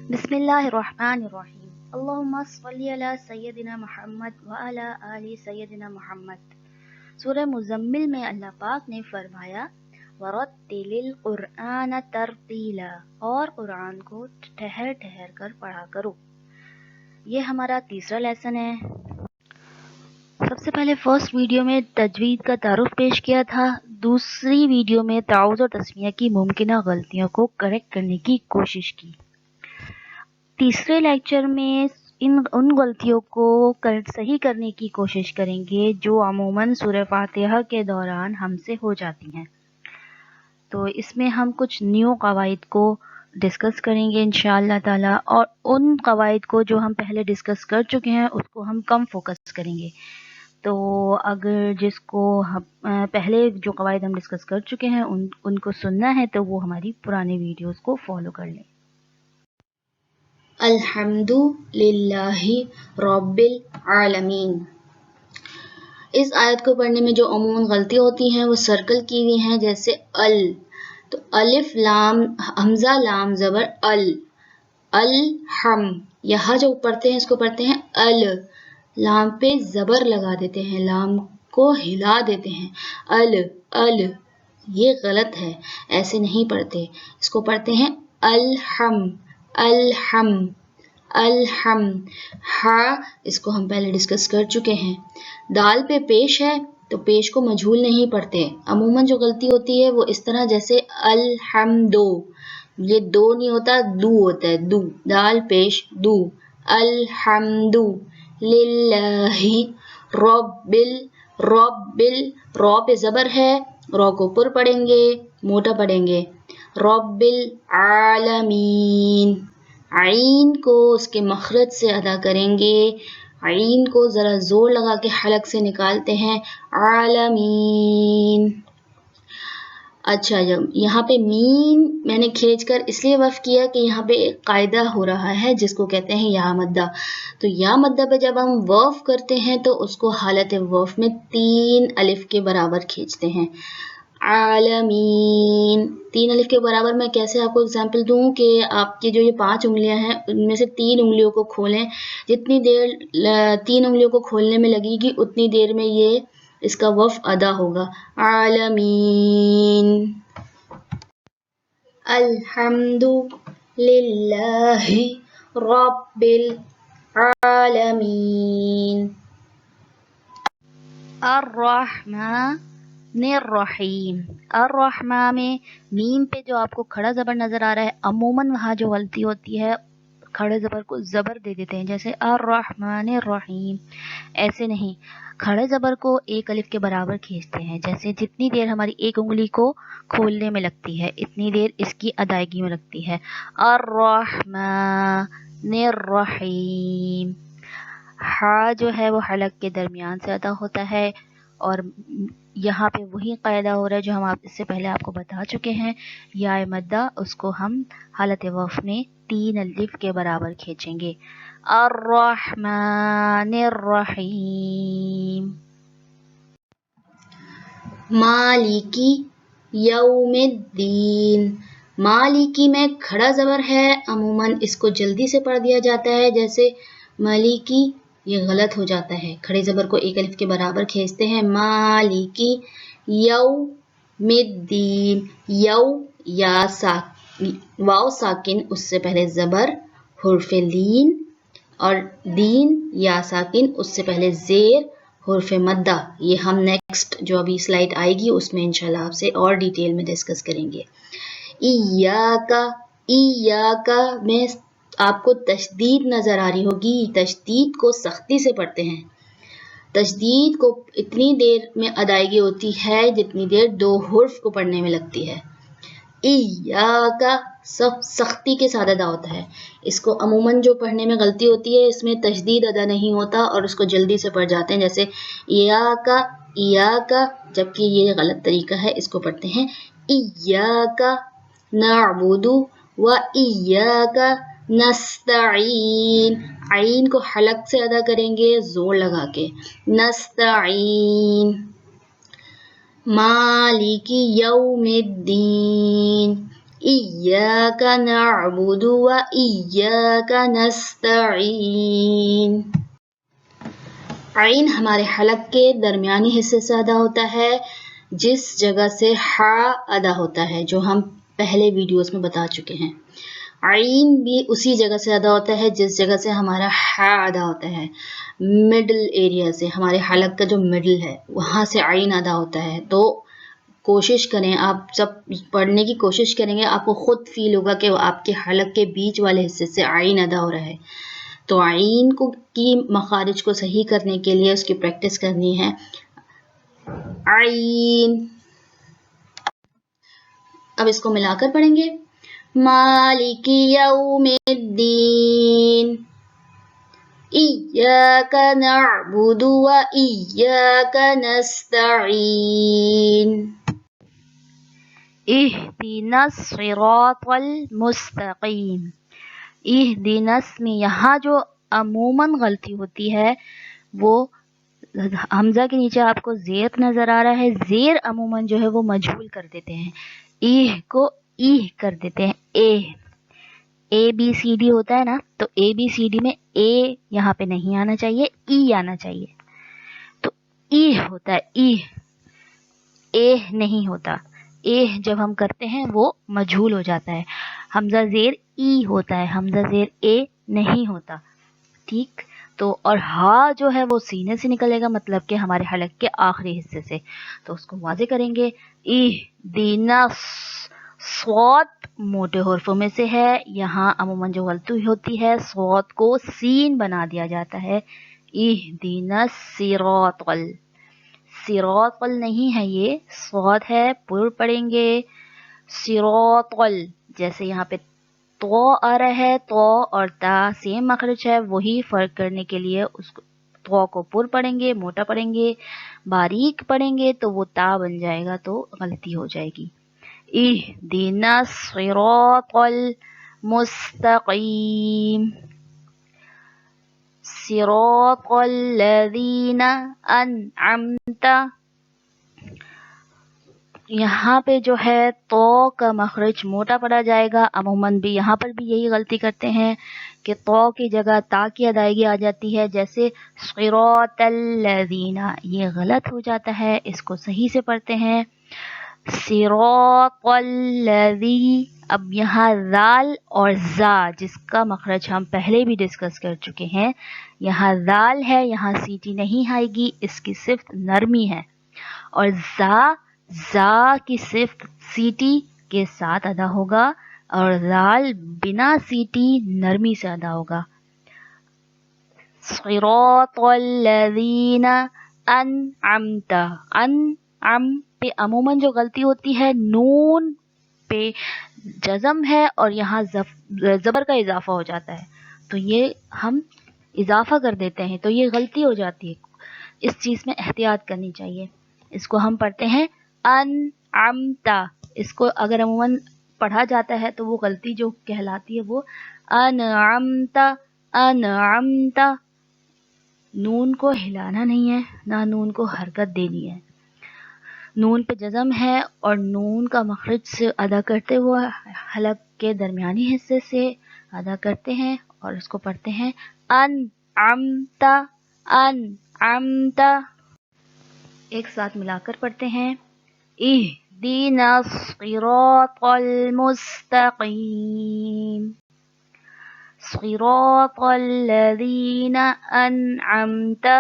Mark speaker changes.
Speaker 1: बिस्मिल्लाहिर्रहमानिर्रहीम। अल्लाहुम्मा सल्ली अला सय्यदिना मुहम्मद व अला आलि सय्यदिना मुहम्मद। सूरह मुज़म्मिल में अल्लाह पाक ने फरमाया वरत्तिलिल कुरआन तरतीला, और कुरान को ठहर ठहर कर पढ़ा करो। ये हमारा तीसरा लेसन है। सबसे पहले फर्स्ट वीडियो में तजवीद का तारुफ पेश किया था। दूसरी वीडियो में ताउज़ और तस्मिया की मुमकिना गलतियों को करेक्ट करने की कोशिश की। तीसरे लेक्चर में उन गलतियों को सही करने की कोशिश करेंगे जो अमूमन सूरह फातिहा के दौरान हमसे हो जाती हैं। तो इसमें हम कुछ न्यू कवायद को डिस्कस करेंगे इंशाअल्लाह ताला, और उन कवायद को जो हम पहले डिस्कस कर चुके हैं उसको हम कम फोकस करेंगे। तो अगर जिसको हम पहले जो कवायद हम डिस्कस कर चुके हैं उनको सुनना है तो वो हमारी पुरानी वीडियोस को फॉलो कर लें।
Speaker 2: अल्हम्दुलिल्लाहि रब्बिल आलमीन। इस आयत को पढ़ने में जो अमूमन गलती होती हैं वो सर्कल की हुई हैं, जैसे अल, तो अलिफ लाम हमजा लाम जबर अल, अल हम, यहाँ जो पढ़ते हैं इसको पढ़ते हैं अल, लाम पे जबर लगा देते हैं, लाम को हिला देते हैं, अल अल, ये गलत है, ऐसे नहीं पढ़ते, इसको पढ़ते हैं अलहम अलहम अलहम। हा इसको हम पहले डिस्कस कर चुके हैं। दाल पे पेश है तो पेश को मजहूल नहीं पढ़ते। अमूमन जो गलती होती है वो इस तरह, जैसे अलहम्दो, ये दो नहीं होता, दू होता है, दू, दाल पेश दू, अलहम्दु लिल्लाहि रब्बिल, रब्बिल, रॉ पे जबर है, रॉ को पुर पढ़ेंगे, मोटा पढ़ेंगे, रब्बिल आलमीन। आइन को उसके मखरज से अदा करेंगे, आइन को ज़रा ज़ोर लगा के हलक से निकालते हैं, आलमीन। अच्छा, जब यहाँ पे मीन मैंने खींचकर इसलिए वफ़ किया कि यहाँ पे एक कायदा हो रहा है जिसको कहते हैं या मद्दा। तो या मद्दा पे जब हम वफ़ करते हैं तो उसको हालत वफ़ में 3 अलिफ के बराबर खींचते हैं, आलमीन। 3 अलिफ के बराबर मैं कैसे आपको एग्जाम्पल दूं कि आपकी जो ये 5 उंगलियां हैं उनमें से 3 उंगलियों को खोलें, जितनी देर 3 उंगलियों को खोलने में लगेगी उतनी देर में ये इसका वफ़ अदा होगा, आलमीन। अल्हम्दु लिल्लाहि रब्बिल आलमीन।
Speaker 1: अर्रहमानिर्रहीम। अर्रहमा में मीम पे जो आपको खड़ा ज़बर नज़र आ रहा है, अमूमन वहाँ जो गलती होती है खड़े ज़बर को ज़बर दे देते हैं, जैसे अर्रहमानिर्रहीम, ऐसे नहीं, खड़े ज़बर को एक अलिफ के बराबर खींचते हैं। जैसे जितनी देर हमारी एक उंगली को खोलने में लगती है इतनी देर इसकी अदायगी में लगती है, अर्रहमानिर्रहीम। हा जो है वो हलक के दरमियान से अदा होता है, और यहाँ पे वही कायदा हो रहा है जो हम इससे पहले आपको बता चुके हैं, या मद्दा उसको हम हालत वफ़ में 3 अलिफ के बराबर खींचेंगे, अर्रहमानिर्रहीम।
Speaker 2: मालिकी यौमिद्दीन। मालिकी में खड़ा ज़बर है, अमूमन इसको जल्दी से पढ़ दिया जाता है, जैसे मालिकी, ये गलत हो जाता है, खड़े ज़बर को एक अलिफ के बराबर खींचते हैं, मालिकी यौमिद्दीन। यौ या वाव साकिन, उससे पहले ज़बर, हुर्फ़े लीन, और दीन या साकिन, उससे पहले ज़ेर, हुर्फ़े मद्दा। ये हम नेक्स्ट जो अभी स्लाइड आएगी उसमें इंशाल्लाह आपसे और डिटेल में डिस्कस करेंगे। इय्याका, इय्याका में आपको तशदीद नज़र आ रही होगी, तशदीद को सख्ती से पढ़ते हैं। तशदीद को इतनी देर में अदायगी होती है जितनी देर 2 हुर्फ को पढ़ने में लगती है। इय्याका सब सख्ती के साथ अदा होता है। इसको अमूमन जो पढ़ने में गलती होती है इसमें तशदीद अदा नहीं होता और उसको जल्दी से पढ़ जाते हैं, जैसे इय्याका इय्याका, जबकि ये गलत तरीका है, इसको पढ़ते हैं इय्याका नअबुदु व इय्याका नस्तईन। आइन को हलक से अदा करेंगे जोर लगा के, नस्तईन। मालिकी यौमिद्दीन। इय्याका नअबुदु व इय्याका नस्तईन। आइन हमारे हलक के दरमियानी हिस्से से अदा होता है, जिस जगह से हा अदा होता है, जो हम पहले वीडियोस में बता चुके हैं। आइन भी उसी जगह से अदा होता है जिस जगह से हमारा हा अदा होता है, मिडल एरिया से, हमारे हलक का जो मिडल है वहाँ से आइन अदा होता है। तो कोशिश करें, आप जब पढ़ने की कोशिश करेंगे आपको खुद फील होगा कि आपके हलक के बीच वाले हिस्से से आइन अदा हो रहा है। तो आइन को की मखारिज को सही करने के लिए उसकी प्रैक्टिस करनी है। आइन, अब इसको मिलाकर पढ़ेंगे। मालिकी यौमिद्दीन, इय्याका नअबुदु व इय्याका नस्तईन।
Speaker 1: इहदिनस सिरातल मुस्तकीम। इहदिनस में यहाँ जो अमूमन गलती होती है वो हमजा के नीचे आपको जेर नजर आ रहा है। जेर अमूमन जो है वो मजहूल कर देते हैं, इह को इह कर देते हैं। ए बी सी डी होता है ना, तो ए बी सी डी में ए यहाँ पे नहीं आना चाहिए, ई आना चाहिए। तो इह होता है, इह, ए नहीं होता। ए जब हम करते हैं वो मजहूल हो जाता है। हमजा जेर ई होता है, हमजा जेर ए नहीं होता। ठीक, तो और हा जो है वो सीने से निकलेगा, मतलब कि हमारे हलक के आखिरी हिस्से से। तो उसको वाज़े करेंगे। इहदिनस, स्वाद मोटे हुर्फों में से है, यहाँ अमूमन जो गलती होती है स्वाद को सीन बना दिया जाता है। इहदिनस सिरातल, सिरातल नहीं है ये, स्वाद है, पुर पढ़ेंगे सिरातल। जैसे यहाँ पे तो आ रहा है, तो और ता सेम मखरज है, वही फर्क करने के लिए उसको तो को पुर पढ़ेंगे, मोटा पढ़ेंगे, बारीक पढ़ेंगे तो वो ता बन जाएगा, तो गलती हो जाएगी। इहदिनस सिरातल मुस्तकीम, सिरातल लज़ीना अनअमता। यहाँ पे जो है तो का मखरज मोटा पड़ा जाएगा। अमूमन भी यहाँ पर भी यही गलती करते हैं कि तो की जगह ता की अदायगी आ जाती है, जैसे सिरातल लज़ीना, ये गलत हो जाता है, इसको सही से पढ़ते हैं सिरातल लज़ी। अब यहाँ जाल और जा जिसका मखरज हम पहले भी डिस्कस कर चुके हैं, यहाँ जाल है, यहाँ सीटी नहीं आएगी, इसकी सिर्फ नरमी है। और जा की सिर्फ सीटी के साथ अदा होगा, और जाल बिना सीटी नरमी से अदा होगा। सिरातल लज़ीना अनअमता, अनअम पे अमूमन जो गलती होती है, नून पे जज़म है और यहाँ ज़बर का इजाफा हो जाता है, तो ये हम इजाफा कर देते हैं, तो ये गलती हो जाती है। इस चीज़ में एहतियात करनी चाहिए। इसको हम पढ़ते हैं अनअमता। इसको अगर अमूमन पढ़ा जाता है तो वो गलती जो कहलाती है वो अनअमता, अनअमता। नून को हिलाना नहीं है, ना नून को हरकत देनी है। नून पे जज़म है और नून का मखरज से अदा करते हुए हलक के दरमियानी हिस्से से अदा करते हैं और उसको पढ़ते हैं अनअमता, अनअमता। एक साथ मिलाकर पढ़ते हैं इहदिनस सिरातल मुस्तकीम, सिरातल लज़ीना अनअमता